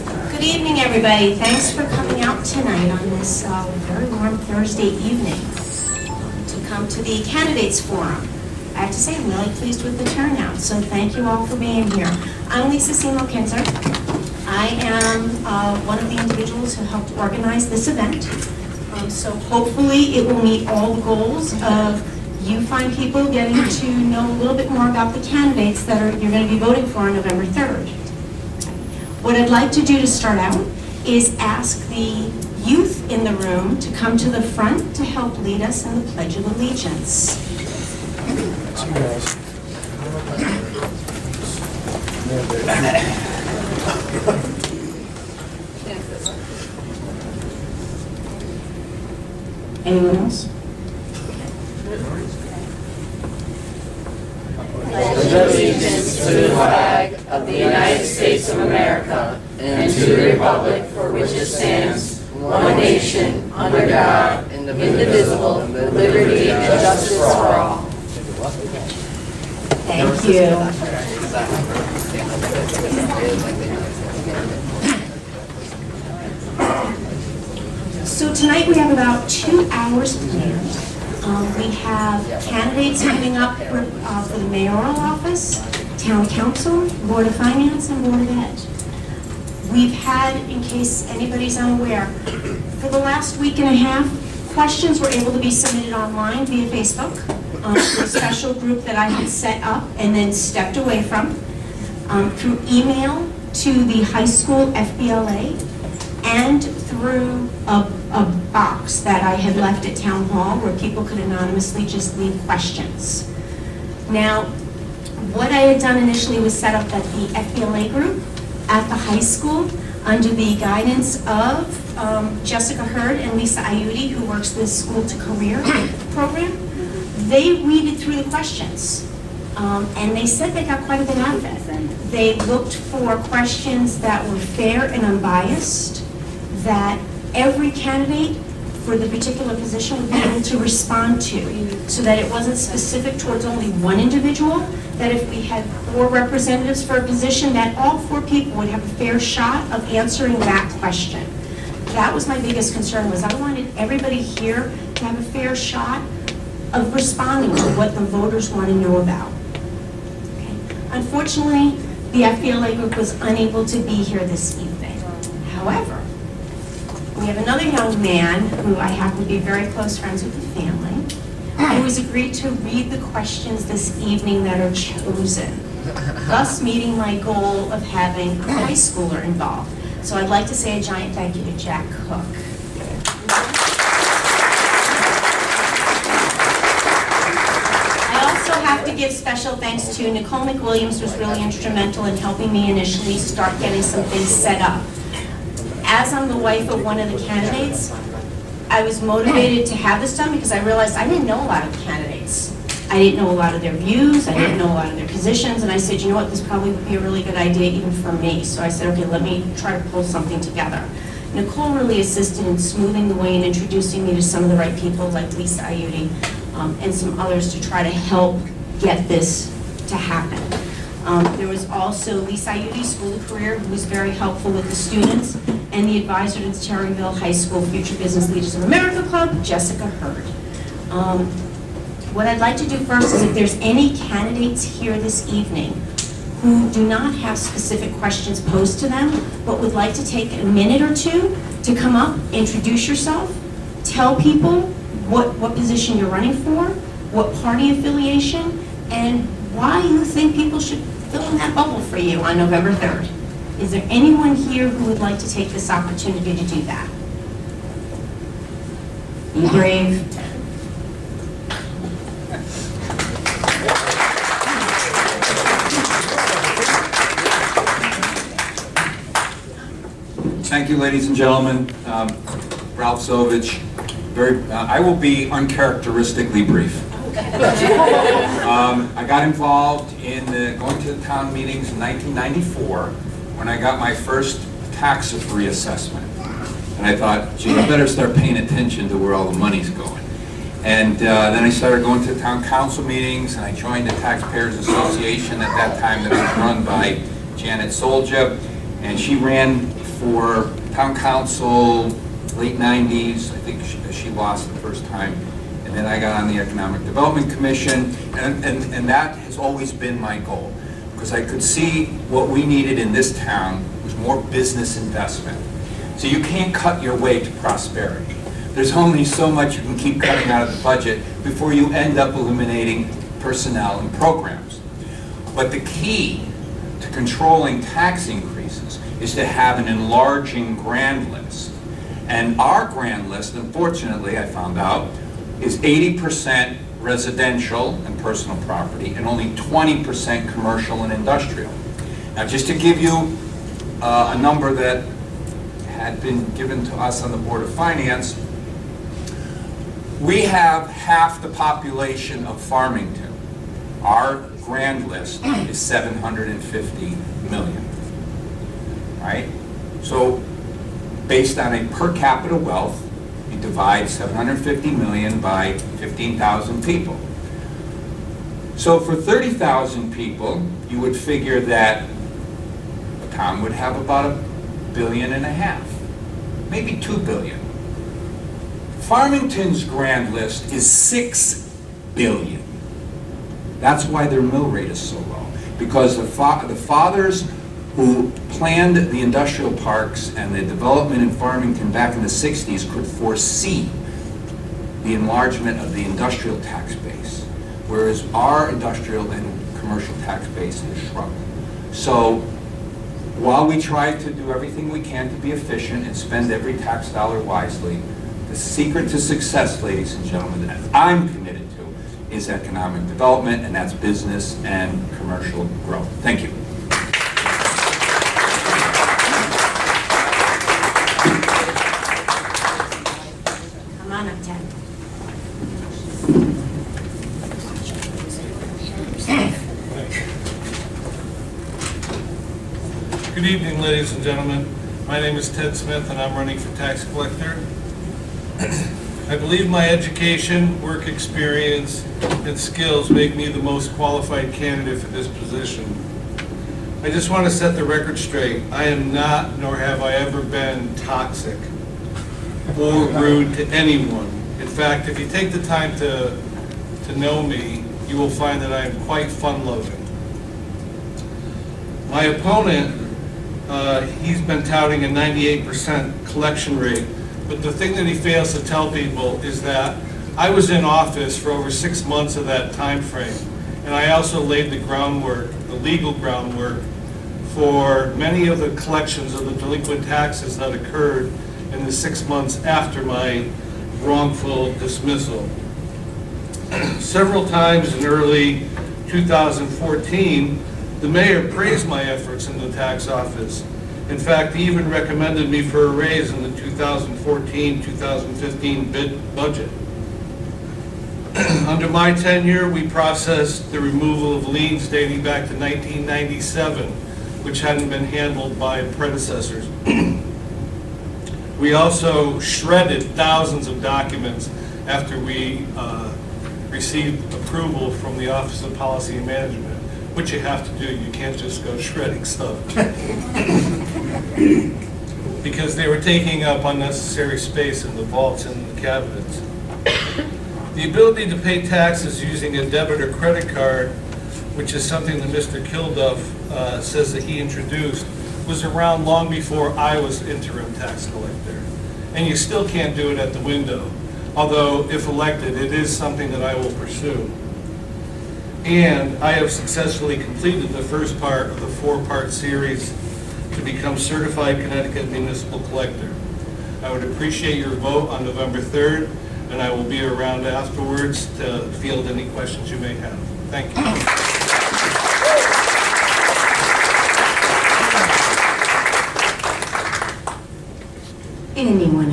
Good evening, everybody. Thanks for coming out tonight on this very warm Thursday evening to come to the Candidates Forum. I have to say, I'm really pleased with the turnout, so thank you all for being here. I'm Lisa Simo-Kinzer. I am one of the individuals who helped organize this event. So hopefully it will meet all the goals of you fine people getting to know a little bit more about the candidates that you're going to be voting for on November 3rd. What I'd like to do to start out is ask the youth in the room to come to the front to help lead us in the Pledge of Allegiance. Anyone else? Pledge allegiance to the flag of the United States of America and to the republic for which it stands, one nation, under God, indivisible, with liberty and justice for all. Thank you. So tonight we have about 2 hours planned. We have candidates coming up for the mayoral office, town council, board of finance, and board of ed. We've had, in case anybody's unaware, for the last week and a half, questions were able to be submitted online via Facebook through a special group that I had set up and then stepped away from, through email to the high school FBLA, and through a box that I had left at town hall where people could anonymously just leave questions. Now, what I had done initially was set up at the FBLA group at the high school under the guidance of Jessica Hurd and Lisa Ayudi, who works the School to Career program. They weeded through the questions, and they said they got quite a bit out of it. They looked for questions that were fair and unbiased, that every candidate for the particular position would be able to respond to, so that it wasn't specific towards only one individual, that if we had 4 representatives for a position, that all 4 people would have a fair shot of answering that question. That was my biggest concern, was I wanted everybody here to have a fair shot of responding to what the voters want to know about. Okay. Unfortunately, the FBLA group was unable to be here this evening. However, we have another young man who I happen to be very close friends with the family, who has agreed to read the questions this evening that are chosen, thus meeting my goal of having a high schooler involved. So I'd like to say a giant thank you to Jack Cook. I also have to give special thanks to Nicole McWilliams, who was really instrumental in helping me initially start getting some things set up. As I'm the wife of one of the candidates, I was motivated to have this done because I realized I didn't know a lot of the candidates. I didn't know a lot of their views, I didn't know a lot of their positions, and I said, you know what, this probably would be a really good idea even for me. So I said, okay, let me try to pull something together. Nicole really assisted in smoothing the way and introducing me to some of the right people like Lisa Ayudi and some others to try to help get this to happen. There was also Lisa Ayudi, School of Career, who was very helpful with the students, and the advisor to the Terryville High School Future Business Leaders of America Club, Jessica Hurd. What I'd like to do first is if there's any candidates here this evening who do not have specific questions posed to them, but would like to take a minute or two to come up, introduce yourself, tell people what position you're running for, what party affiliation, and why you think people should fill in that bubble for you on November 3rd. Is there anyone here who would like to take this opportunity to do that? Be brave. Thank you, ladies and gentlemen. Ralph Sovage. I will be uncharacteristically brief. I got involved in going to the town meetings in 1994 when I got my first tax reassessment. And I thought, gee, I better start paying attention to where all the money's going. And then I started going to town council meetings, and I joined the Taxpayers Association at that time that was run by Janet Solja, and she ran for town council, late 90s. I think she lost the first time. And then I got on the Economic Development Commission, and that has always been my goal, because I could see what we needed in this town was more business investment. So you can't cut your way to prosperity. There's only so much you can keep cutting out of the budget before you end up eliminating personnel and programs. But the key to controlling tax increases is to have an enlarging grand list. And our grand list, unfortunately, I found out, is 80% residential and personal property and only 20% commercial and industrial. Now, just to give you a number that had been given to us on the Board of Finance, we have half the population of Farmington. Our grand list is 750 million, right? So based on a per capita wealth, you divide 750 million by 15,000 people. So for 30,000 people, you would figure that a town would have about $1.5 billion, maybe 2 billion. Farmington's grand list is 6 billion. That's why their mill rate is so low, because the fathers who planned the industrial parks and the development in Farmington back in the 60s could foresee the enlargement of the industrial tax base, whereas our industrial and commercial tax base is shrunk. So while we try to do everything we can to be efficient and spend every tax dollar wisely, the secret to success, ladies and gentlemen, that I'm committed to is economic development, and that's business and commercial growth. Thank you. Come on up, Ted. Good evening, ladies and gentlemen. My name is Ted Smith, and I'm running for tax collector. I believe my education, work experience, and skills make me the most qualified candidate for this position. I just want to set the record straight. I am not, nor have I ever been, toxic or rude to anyone. In fact, if you take the time to know me, you will find that I am quite fun-loving. My opponent, he's been touting a 98% collection rate, but the thing that he fails to tell people is that I was in office for over 6 months of that time frame, and I also laid the groundwork, the legal groundwork, for many of the collections of the delinquent taxes that occurred in the 6 months after my wrongful dismissal. Several times in early 2014, the mayor praised my efforts in the tax office. In fact, he even recommended me for a raise in the 2014-2015 bid budget. Under my tenure, we processed the removal of liens dating back to 1997, which hadn't been handled by predecessors. We also shredded thousands of documents after we received approval from the Office of Policy and Management, which you have to do. You can't just go shredding stuff. Because they were taking up unnecessary space in the vaults and the cabinets. The ability to pay taxes using a debit or credit card, which is something that Mr. Kilduff says that he introduced, was around long before I was interim tax collector. And you still can't do it at the window, although if elected, it is something that I will pursue. And I have successfully completed the first part of the 4-part series to become certified Connecticut municipal collector. I would appreciate your vote on November 3rd, and I will be around afterwards to field any questions you may have. Thank you. Anyone